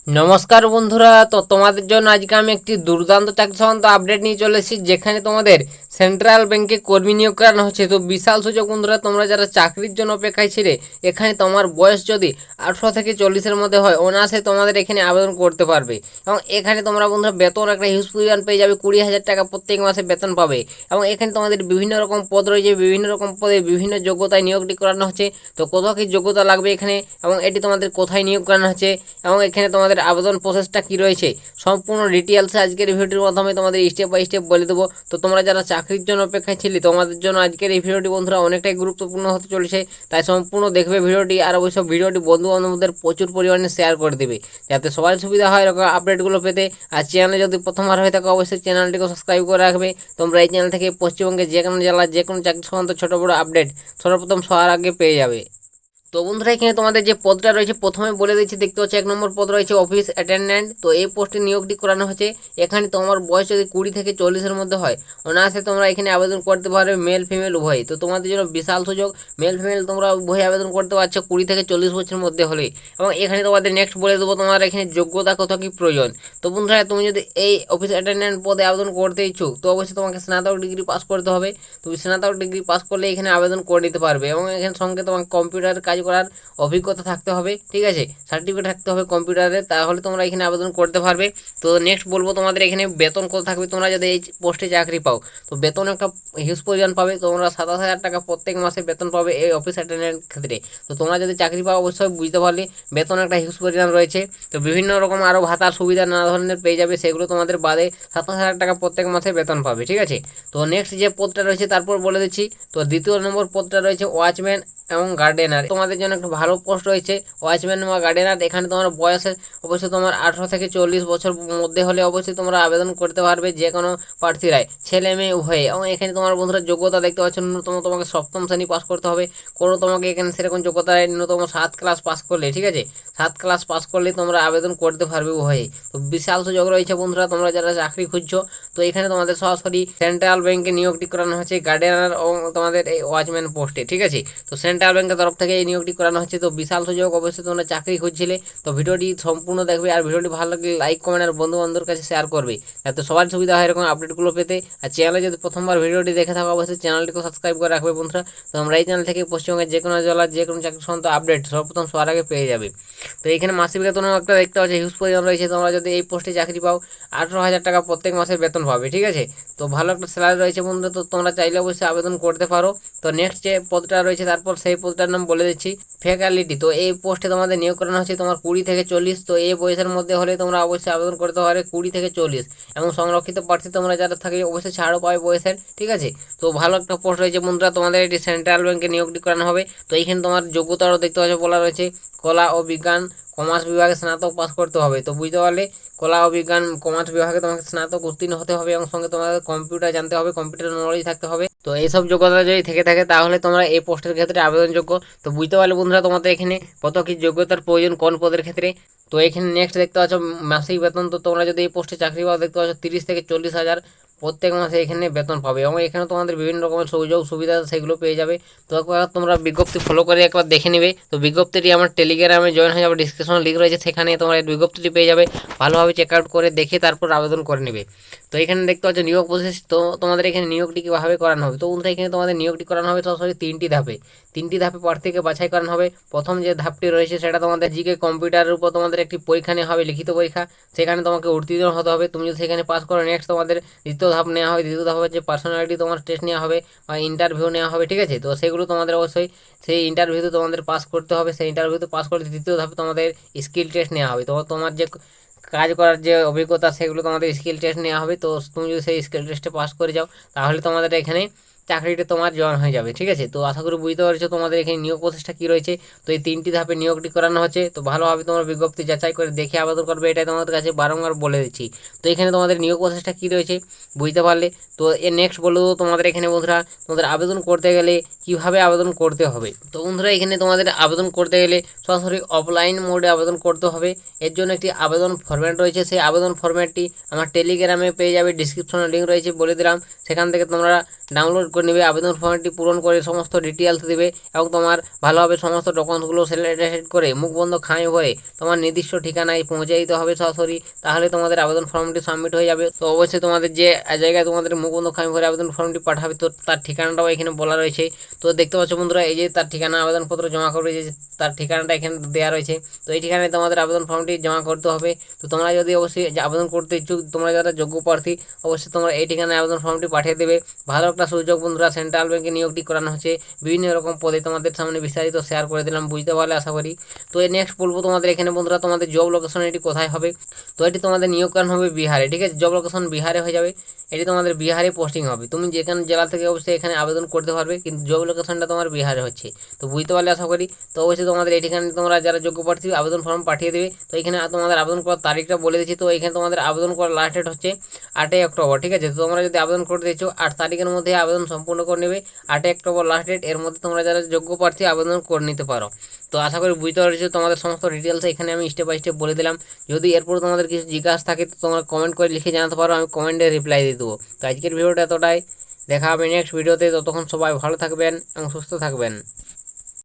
নমস্কার বন্ধুরা, তো তোমাদের জন্য আজকে আমি একটি দুর্দান্ত চাকরি সংক্রান্ত আপডেট নিয়ে চলে এসেছি, যেখানে তোমাদের সেন্ট্রাল ব্যাংকে কর্মী নিয়োগ করানো হচ্ছে। তো বিশাল সুযোগ বন্ধুরা, তোমরা যারা চাকরির জন্য অপেক্ষায় ছিলে, এখানে তোমার বয়স যদি 18 থেকে 40-এর মধ্যে হয়, অনায়াসে তোমাদের এখানে আবেদন করতে পারবে। এবং এখানে তোমরা বন্ধুরা বেতন একটা হিউজ পরিমাণ পেয়ে যাবে, 20,000 টাকা প্রত্যেক মাসে বেতন পাবে। এবং এখানে তোমাদের বিভিন্ন রকম পদ রয়েছে, বিভিন্ন রকম পদে বিভিন্ন যোগ্যতায় নিয়োগটি করানো হচ্ছে। তো কোথাও কি যোগ্যতা লাগবে এখানে, এবং এটি তোমাদের কোথায় নিয়োগ করানো হচ্ছে, এবং এখানে তোমাদের আবেদন প্রসেসটা কি রয়েছে, সম্পূর্ণ ডিটেলসে আজকের এই ভিডিওটির মাধ্যমে তোমাদের স্টেপ বাই স্টেপ বলে দেবো। তো তোমরা যারা চাকরির জন্য অপেক্ষায় ছিলে, তোমাদের জন্য আজকের এই ভিডিওটি বন্ধুরা অনেকটাই গুরুত্বপূর্ণ হতে চলেছে। তাই সম্পূর্ণ দেখবে ভিডিওটি, আর অবশ্য ভিডিওটি বন্ধু বান্ধবদের প্রচুর পরিমাণে শেয়ার করে দেবে, যাতে সবার সুবিধা হয় এরকম আপডেটগুলো পেতে। আর চ্যানেলে যদি প্রথমবার হয়ে থাকে, অবশ্যই চ্যানেলটিকে সাবস্ক্রাইব করে রাখবে। তোমরা এই চ্যানেল থেকে পশ্চিমবঙ্গের যে কোনো জেলার যে কোনো চাকরি সংক্রান্ত ছোটো বড়ো আপডেট সর্বপ্রথম সবার আগে পেয়ে যাবে। তো বন্ধুরা, এখানে তোমাদের যে পদটা রয়েছে প্রথমে বলে দিচ্ছি, দেখতে হচ্ছে 1 নম্বর পদ রয়েছে অফিস অ্যাটেন্ডেন্ট। তো এই পোস্টে নিয়োগটি করানো হচ্ছে। এখানে তোমার বয়স যদি 20 থেকে 40-এর মধ্যে হয়, অনায়াসে তোমরা এখানে আবেদন করতে পারবে, মেল ফিমেল উভয়। তো তোমাদের জন্য বিশাল সুযোগ, মেল ফিমেল তোমরা উভয় আবেদন করতে পারছো 20 থেকে 40 বছরের মধ্যে হলে। এবং এখানে তোমাদের নেক্সট বলে দেবো তোমার এখানে যোগ্যতা কত কি প্রয়োজন। তো বন্ধুরা, তুমি যদি এই অফিস অ্যাটেন্ডেন্ট পদে আবেদন করতে ইচ্ছুক, তো অবশ্যই তোমাকে স্নাতক ডিগ্রি পাস করতে হবে। তুমি স্নাতক ডিগ্রি পাস করলে এখানে আবেদন করে নিতে পারবে। এবং এখানে সঙ্গে তোমাকে কম্পিউটার কাজ করার অভিজ্ঞতা থাকতে হবে, ঠিক আছে, সার্টিফিকেট থাকতে হবে কম্পিউটারে, তাহলে তোমরা এখানে আবেদন করতে পারবে। তো নেক্সট বলবো তোমাদের এখানে বেতন কত থাকবে। তোমরা যদি এই পোস্টে চাকরি পাও, তো বেতন একটা হিউজ পরিমাণ পাবে। তোমরা 27,000 টাকা প্রত্যেক মাসে বেতন পাবে এই অফিস অ্যাটেন্ডেন্ট ক্ষেত্রে। তো তোমরা যদি চাকরি পাও, অবশ্যই বুঝতে পারলে বেতন একটা হিউজ পরিমাণ রয়েছে। তো বিভিন্ন রকম আরও ভাতার সুবিধা নানা ধরনের পেয়ে যাবে, সেগুলো তোমাদের বাদে 27,000 টাকা প্রত্যেক মাসে বেতন পাবে, ঠিক আছে। তো নেক্সট যে পদটা রয়েছে তারপর বলে দিচ্ছি। তো 2য় নম্বর পদটা রয়েছে ওয়াচম্যান এবং গার্ডেনার। তোমাদের জন্য একটা ভালো পোস্ট রয়েছে ওয়াচম্যান বা গার্ডেনার। এখানে তোমার বয়সে অবশ্যই তোমার 18 থেকে 40 বছর মধ্যে হলে অবশ্যই তোমরা আবেদন করতে পারবে, যে কোনো প্রার্থীরাই, ছেলে মেয়ে উভয়ে। এবং এখানে তোমার বন্ধুরা যোগ্যতা দেখতে পাচ্ছ, ন্যূনতম তোমাকে 7ম শ্রেণী পাস করতে হবে। কোনো তোমাকে এখানে সেরকম যোগ্যতা ন্যূনতম 7 ক্লাস পাস করলে, ঠিক আছে, 7 ক্লাস পাস করলে তোমরা আবেদন করতে পারবে উভয়ে। তো বিশাল সুযোগ রয়েছে বন্ধুরা, তোমরা যারা চাকরি খুঁজছো। তো এখানে তোমাদের সরাসরি সেন্ট্রাল ব্যাংকে নিয়োগটি করানো হচ্ছে গার্ডেনার এবং তোমাদের এই ওয়াচম্যান পোস্টে, ঠিক আছে। তো সেন্ট্রাল ব্যাংকের তরফ থেকে এই নিয়োগটি করানো হচ্ছে। তো বিশাল সুযোগ, অবশ্যই তোমরা চাকরি খুঁজছিলে। তো ভিডিওটি সম্পূর্ণ দেখবে, আর ভিডিওটি ভালো লাগলে লাইক কমেন্ট আর বন্ধু বান্ধবের কাছে শেয়ার করবে, যাতে সবার সুবিধা হয় এরকম আপডেটগুলো পেতে। আর চ্যানেলে যদি প্রথমবার ভিডিওটি দেখে থাকো, অবশ্যই চ্যানেলটিকে সাবস্ক্রাইব করে রাখবে বন্ধুরা। তো আমরা এই চ্যানেল থেকে পশ্চিমবঙ্গের যে কোনো জেলার যে কোনো চাকরি সংক্রান্ত আপডেট সর্বপ্রথম সবার আগে পেয়ে যাবে। তো এখানে মাসিক বেতন একটা দেখতে পাচ্ছি হিউজ পরিমাণ রয়েছে। তোমরা যদি এই পোস্টে চাকরি পাও, 18,000 টাকা প্রত্যেক মাসে বেতন পাবে, ঠিক আছে। তো ভালো একটা স্যালারি রয়েছে বন্ধুরা, তো তোমরা চাইলে অবশ্যই আবেদন করতে পারো। তো নেক্সট যে পদটা রয়েছে তারপর সেই পদটার নাম বলে দিচ্ছি, ফ্যাকাল্টি। তো এই পোস্টে তোমাদের নিয়োগ করানো হচ্ছে তোমার 20 থেকে 40। তো এই বয়সের মধ্যে হলে তোমরা অবশ্যই আবেদন করতে পারবে 20 থেকে 40। এবং সংরক্ষিত প্রার্থী তোমরা যারা থাকে অবশ্যই ছাড়ও পাবে বয়সের, ঠিক আছে। তো ভালো একটা পোস্ট রয়েছে বন্ধুরা, তোমাদের এটি সেন্ট্রাল ব্যাংকে নিয়োগটি করানো হবে। তো এইখানে তোমার যোগ্যতারও দেখতে পাচ্ছ বলা রয়েছে, কলা ও বিজ্ঞান কমার্স বিভাগে স্নাতক পাস করতে হবে। তো বুঝতে পারলে, কলা ও বিজ্ঞান কমার্স বিভাগে তোমাকে স্নাতক উত্তীর্ণ হতে হবে, এবং সঙ্গে তোমাদের কম্পিউটার জানতে হবে, কম্পিউটার নলেজ থাকতে হবে। তো এইসব যোগ্যতা যদি থেকে থাকে, তাহলে তোমরা এই পোস্টের ক্ষেত্রে আবেদনযোগ্য। তো বুঝতে পারলে বন্ধুরা, তোমাদের এখানে কত কি যোগ্যতার প্রয়োজন কোন পদের ক্ষেত্রে। তো এখানে নেক্সট দেখতে পাচ্ছ মাসিক বেতন। তো তোমরা যদি এই পোস্টে চাকরি পাও, দেখতে পাচ্ছ 30 থেকে 40,000 প্রত্যেক মাসে এখানে বেতন পাবে। এবং এখানে তোমাদের বিভিন্ন রকমের সুযোগ সুবিধা সেগুলো পেয়ে যাবে। তো একবার তোমরা বিজ্ঞপ্তি ফলো করে একবার দেখে নেবে। তো বিজ্ঞপ্তিটি আমার টেলিগ্রামে জয়েন হয়ে যাবে, ডিসক্রিপশনে লিঙ্ক রয়েছে, সেখানে তোমরা এই বিজ্ঞপ্তিটি পেয়ে যাবে। ভালোভাবে চেক আউট করে দেখে তারপর আবেদন করে নেবে। তো এখানে দেখতে পাচ্ছ নিয়োগ প্রসেস। তো তোমাদের এখানে নিয়োগটি কীভাবে করানো হবে। তো বন্ধুরা, এখানে তোমাদের নিয়োগটি করানো হবে সরাসরি 3টি ধাপে। 3টি ধাপে প্রার্থীকে বাছাই করানো হবে। প্রথম যে ধাপটি রয়েছে সেটা তোমাদের জিকে কম্পিউটারের উপর তোমাদের একটি পরীক্ষা নেওয়া হবে, লিখিত পরীক্ষা। সেখানে তোমাকে উত্তীর্ণ হতে হবে। তুমি যদি সেখানে পাস করো, নেক্সট তোমাদের দ্বিতীয় ধাপ নেওয়া হবে। দ্বিতীয় ধাপ হচ্ছে পার্সোনালিটি তোমার টেস্ট নেওয়া হবে বা ইন্টারভিউ নেওয়া হবে, ঠিক আছে। তো সেগুলো তোমাদের অবশ্যই সেই ইন্টারভিউতে তোমাদের পাস করতে হবে। সেই ইন্টারভিউতে পাস করলে তৃতীয় ধাপে তোমাদের স্কিল টেস্ট নেওয়া হবে। তো তোমার যে কাজ করার যে অভিজ্ঞতা, সেগুলো তোমাদের স্কিল টেস্ট নেওয়া হবে। তো তুমি যদি সেই স্কিল টেস্টে পাস করে যাও, তাহলে তোমাদের এখানে চাকরিটা তোমার জয়েন হয়ে যাবে, ঠিক আছে। তো আশা করি বুঝতে পারছো তোমাদের এখানে নিয়োগ প্রসেসটা কী রয়েছে। তো এই 3টি ধাপে নিয়োগটি করানো হচ্ছে। তো ভালোভাবে তোমার বিজ্ঞপ্তি যাচাই করে দেখে আবেদন করবে, এটাই তোমাদের কাছে বারংবার বলে দিচ্ছি। তো এখানে তোমাদের নিয়োগ প্রসেসটা কী রয়েছে বুঝতে পারলে। তো এর নেক্সট বলবো তোমাদের এখানে বন্ধুরা, তোমাদের আবেদন করতে গেলে কীভাবে আবেদন করতে হবে। তো বন্ধুরা, এখানে তোমাদের আবেদন করতে গেলে সরাসরি অফলাইন মোডে আবেদন করতে হবে। এর জন্য একটি আবেদন ফরম্যাট রয়েছে, সেই আবেদন ফরম্যাটটি আমার টেলিগ্রামে পেয়ে যাবে, ডিসক্রিপশনে লিঙ্ক রয়েছে বলে দিলাম, সেখান থেকে তোমরা ডাউনলোড করে নেবে। আবেদন ফর্মটি পূরণ করে সমস্ত ডিটেলস দেবে এবং তোমার ভালোভাবে সমস্ত ডকুমেন্টসগুলো সিলেক্ট করে মুখবন্ধ খামে ভরে তোমার নির্দিষ্ট ঠিকানায় পৌঁছে দিতে হবে সরাসরি। তাহলে তোমাদের আবেদন ফর্মটি সাবমিট হয়ে যাবে। তো অবশ্যই তোমাদের যে জায়গায় তোমাদের মুখবন্ধ খামে ভরে আবেদন ফর্মটি পাঠাবে, তো তার ঠিকানাটাও এখানে বলা রয়েছে। তো দেখতে পাচ্ছ বন্ধুরা, এই যে তার ঠিকানা, আবেদনপত্র জমা করবে যে তার ঠিকানাটা এখানে দেওয়া রয়েছে। তো এই ঠিকানায় তোমাদের আবেদন ফর্মটি জমা করতে হবে। তো তোমরা যদি অবশ্যই আবেদন করতে ইচ্ছুক, তোমরা যারা যোগ্য প্রার্থী, অবশ্যই তোমরা এই ঠিকানায় আবেদন ফর্মটি পাঠিয়ে দেবে। ভালো একটা সুযোগ বন্ধুরা, সেন্ট্রাল ব্যাংকে নিয়োগটি করানো হচ্ছে বিভিন্ন রকম পদে। তোমাদের সামনে বিস্তারিত শেয়ার করে দিলাম, বুঝতে পারলে আশা করি। তো এই নেক্সট বলবো তোমাদের এখানে বন্ধুরা, তোমাদের জব লোকেশন এটি কোথায় হবে। তো এটি তোমাদের নিয়োগ করানো হবে বিহারে, ঠিক আছে। জব লোকেশন বিহারে হয়ে যাবে, এটি তোমাদের বিহারে পোস্টিং হবে। তুমি যেখানে জেলা থেকে অবশ্যই এখানে আবেদন করতে পারবে, কিন্তু জব লোকেশনটা তোমার বিহারে হচ্ছে। তো বুঝতে পারলে আশা করি। তো অবশ্যই তোমাদের এখানে তোমরা যারা যোগ্য প্রার্থী আবেদন ফর্ম পাঠিয়ে দেবে। তো এখানে তোমাদের আবেদন করার তারিখটা বলে দিচ্ছি। তো এখানে তোমাদের আবেদন করার লাস্ট ডেট হচ্ছে 8ই অক্টোবর, ঠিক আছে। তো তোমরা যদি আবেদন করতে দিচ্ছ 8 তারিখের মধ্যে আবেদন সম্পূর্ণ করে নেবে। 8ই অক্টোবর লাস্ট ডেট, এর মধ্যে তোমরা যারা যোগ্য প্রার্থী আবেদন করে নিতে পারো। তো আশা করি বুঝতে পারছো, তোমাদের সমস্ত ডিটেলস এখানে আমি স্টেপ বাই স্টেপ বলে দিলাম। যদি এরপর তোমাদের কিছু জিজ্ঞাসা থাকে তো তোমরা কমেন্ট করে লিখে জানাতে পারো, আমি কমেন্টে রিপ্লাই দিয়ে দেবো। তো আজকের ভিডিওটা এতটাই, দেখা হবে নেক্সট ভিডিওতে। ততক্ষণ সবাই ভালো থাকবেন এবং সুস্থ থাকবেন।